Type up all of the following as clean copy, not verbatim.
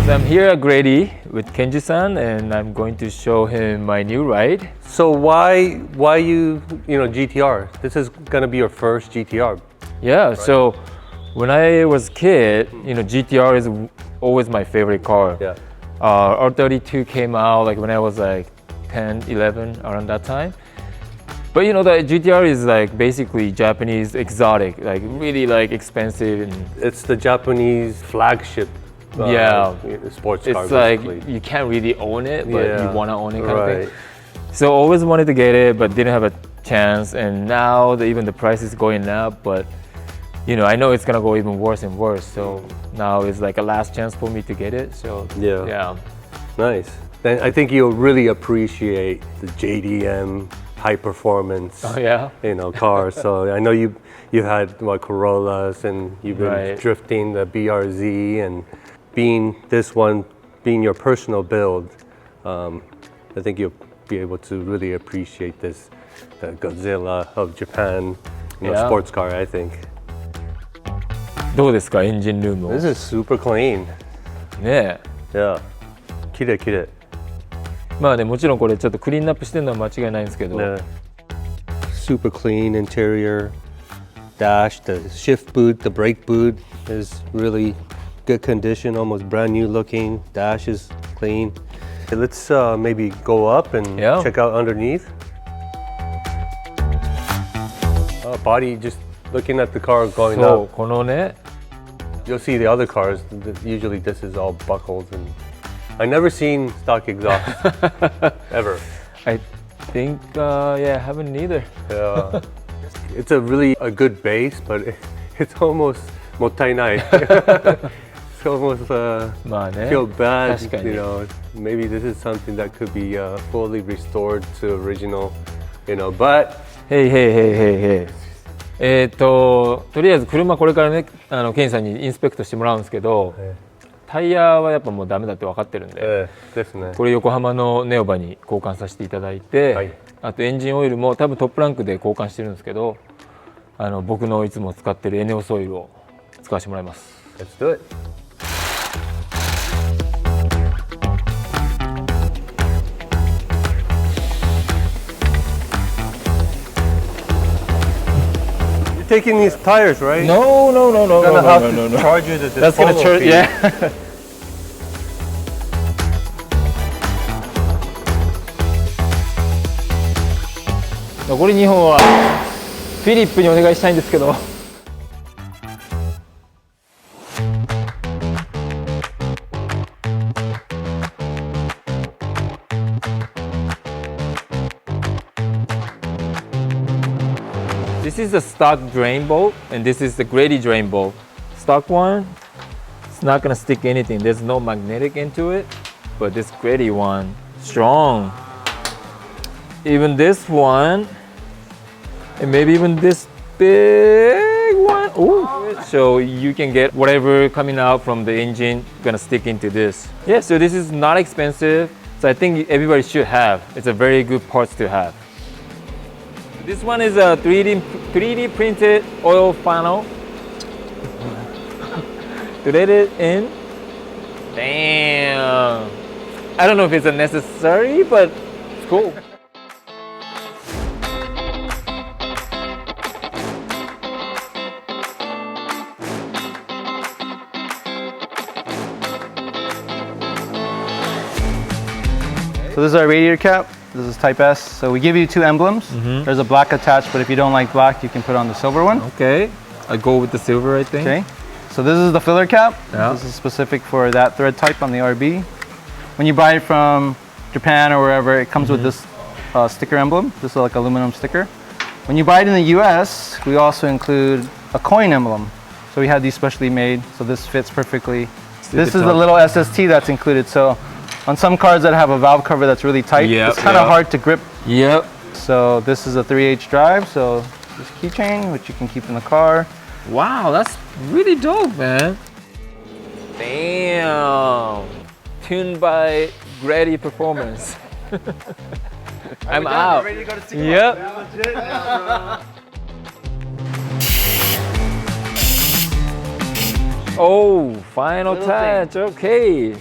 So I'm here at GReddy with Kenji-san, and I'm going to show him my new ride. So why GT-R? This is gonna be your first GT-R. Yeah, right? So when I was a kid, GT-R is always my favorite car. Yeah. R33 came out like when I was like 10, 11, around that time. But the GT-R is like basically Japanese exotic, like really like expensive. And it's the Japanese flagship sports car. It's like you can't really own it, but you want to own it kind of thing. So always wanted to get it, but didn't have a chance. And now even the price is going up, but I know it's gonna go even worse and worse. So now it's like a last chance for me to get it. So yeah. Nice. Then I think you'll really appreciate the JDM high performance cars. So I know you had Corollas, and you've been drifting the BRZ, and being your personal build, I think you'll be able to really appreciate the Godzilla of Japan sports car, I think. どうですか、エンジンルームを。 This is super clean. ねえ。Yeah. 綺麗綺麗。まあね、もちろんこれちょっとクリーンアップしてるのは間違いないんですけど。Super clean interior. Dash, the shift boot, the brake boot is really good condition, almost brand new looking. Dash is clean. Okay, let's maybe go up and check out underneath. Body, just looking at the car going up. このね。 You'll see the other cars, usually this is all buckled, and I never seen stock exhaust, ever. I think, I haven't either. Yeah. It's a good base, but it's almost もったいない. It's almost feel bad, maybe this is something that could be fully restored to original, but... Hey. とりあえず車これからね、ケンさんにインスペクトしてもらうんですけど、タイヤはやっぱもうダメだって分かってるんで、ですね。これ横浜のネオバに交換させていただいて、あとエンジンオイルも多分トップランクで交換してるんですけど、僕のいつも使ってるENEOSオイルを使わせてもらいます。Let's do it. Taking these tires, right? No. Gonna have to charge you the That's gonna charge, yeah. 残り2本はフィリップにお願いしたいんですけど。This is the stock drain bolt, and this is the GReddy drain bolt. Stock one, it's not gonna stick anything. There's no magnetic into it, but this GReddy one, strong. Even this one, and maybe even this big one. Ooh. So you can get whatever coming out from the engine gonna stick into this. Yeah, so this is not expensive. So I think everybody should have. It's a very good parts to have. This one is a 3D printed oil funnel. Thread it in. Damn. I don't know if it's a necessary, but it's cool. So this is our radiator cap. This is type S. So we give you two emblems. There's a black attached, but if you don't like black, you can put on the silver one. Okay. I go with the silver, I think. Okay. So this is the filler cap. Yeah. This is specific for that thread type on the RB. When you buy it from Japan or wherever, it comes with this sticker emblem. This is like aluminum sticker. When you buy it in the US, we also include a coin emblem. So we have these specially made, so this fits perfectly. This is the little SST that's included. So on some cars that have a valve cover that's really tight, it's kind of hard to grip. Yep. So this is a 3H drive, so this keychain, which you can keep in the car. Wow, that's really dope, man. Damn. Tuned by GReddy Performance. I'm out. Ready to go to SEMA? Yep. Oh, final touch. Okay.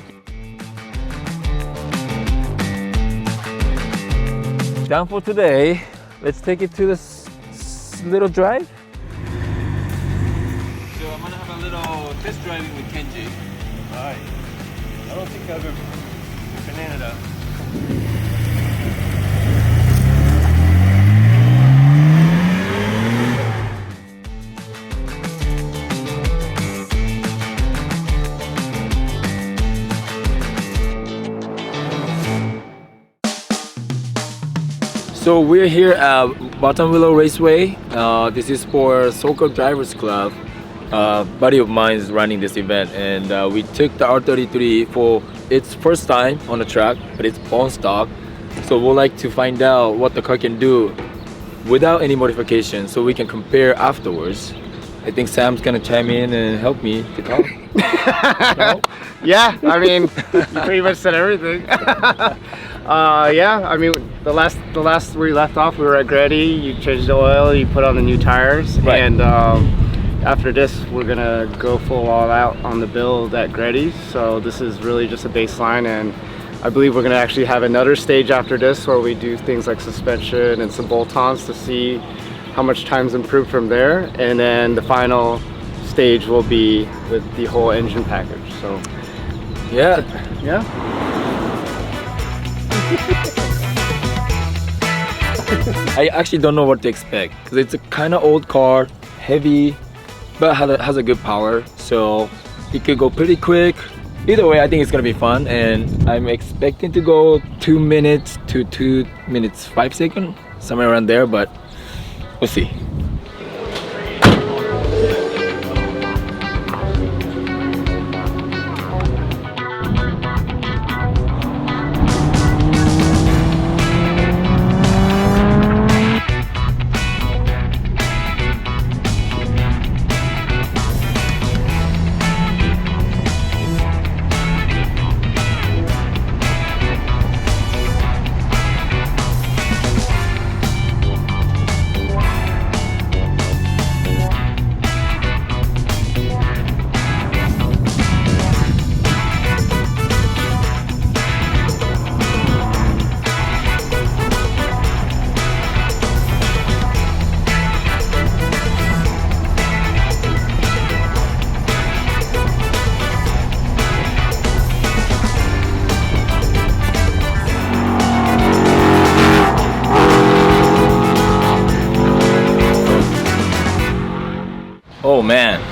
done for today. Let's take it to this little drive. So I'm gonna have a little test driving with Kenji. Alright. I don't think I've ever been in it. So we're here at Buttonwillow Raceway. This is for Soccer Drivers Club. A buddy of mine is running this event, and we took the R33 for its first time on the track, but it's bone stock. So we'd like to find out what the car can do without any modification, so we can compare afterwards. I think Sam's gonna chime in and help me to talk. No? Yeah, I mean, you pretty much said everything. Yeah, I mean, the last we left off, we were at GReddy. You changed the oil, you put on the new tires, right. And after this, we're gonna go full all out on the build at GReddy. So this is really just a baseline, and I believe we're gonna actually have another stage after this where we do things like suspension and some bolt-ons to see how much time's improved from there, and then the final stage will be with the whole engine package. So Yeah. yeah. I actually don't know what to expect because it's a kind of old car, heavy, but has a good power, so it could go pretty quick. Either way, I think it's gonna be fun, and I'm expecting to go 2 minutes to 2 minutes 5 seconds, somewhere around there, but we'll see.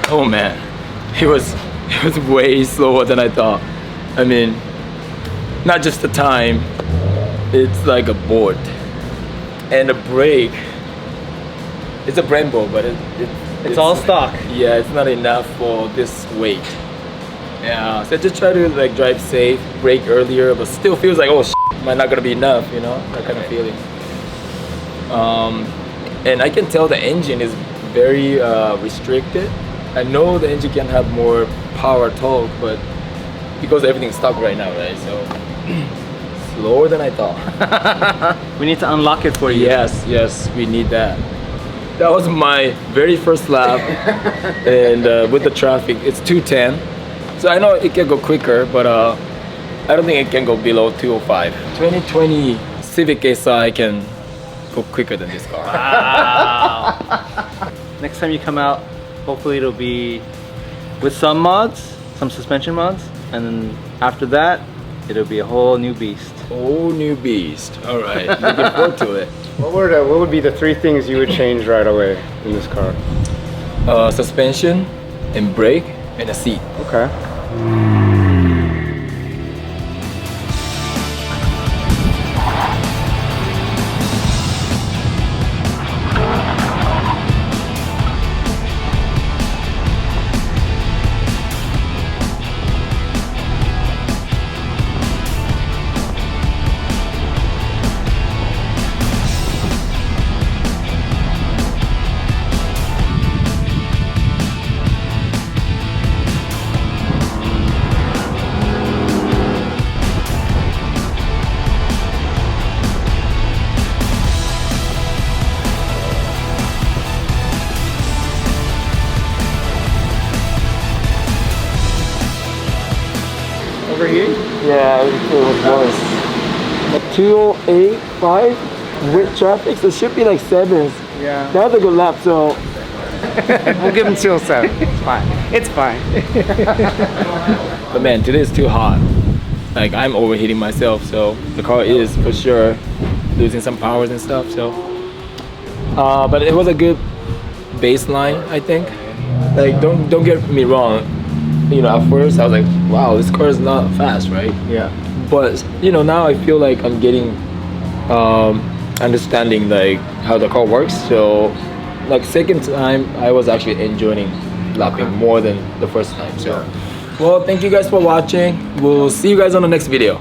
Oh man, it was way slower than I thought. I mean, not just the time, it's like a board. And the brake, it's a Brembo, but it's all stock. Yeah, it's not enough for this weight. Yeah, so I just try to like drive safe, brake earlier, but still feels like, oh shit, might not gonna be enough, you know, that kind of feeling. And I can tell the engine is very restricted. I know the engine can have more power torque, but because everything's stuck right now, right? So slower than I thought. We need to unlock it for you. Yes, we need that. That was my very first lap, and with the traffic, it's 210. So I know it can go quicker, but I don't think it can go below 205. 2020 Civic SI can go quicker than this car. Wow. Next time you come out, hopefully it'll be with some mods, some suspension mods, and then after that, it'll be a whole new beast. Whole new beast. All right, looking forward to it. What would be the 3 things you would change right away in this car? Suspension, and brake, and a seat. Okay. Overheat? Yeah, it was worse. 208.5 with traffic, so it should be like 7s. Yeah. That was a good lap, so We'll give him 207. It's fine. It's fine. but man, today is too hot. Like I'm overheating myself, so the car is for sure losing some powers and stuff. So, but it was a good baseline, I think. Like don't get me wrong. You know, at first I was like, wow, this car is not fast, right? Yeah. But you know, now I feel like I'm getting understanding like how the car works. So like second time I was actually enjoying lapping more than the first time. So well, thank you guys for watching. We'll see you guys on the next video.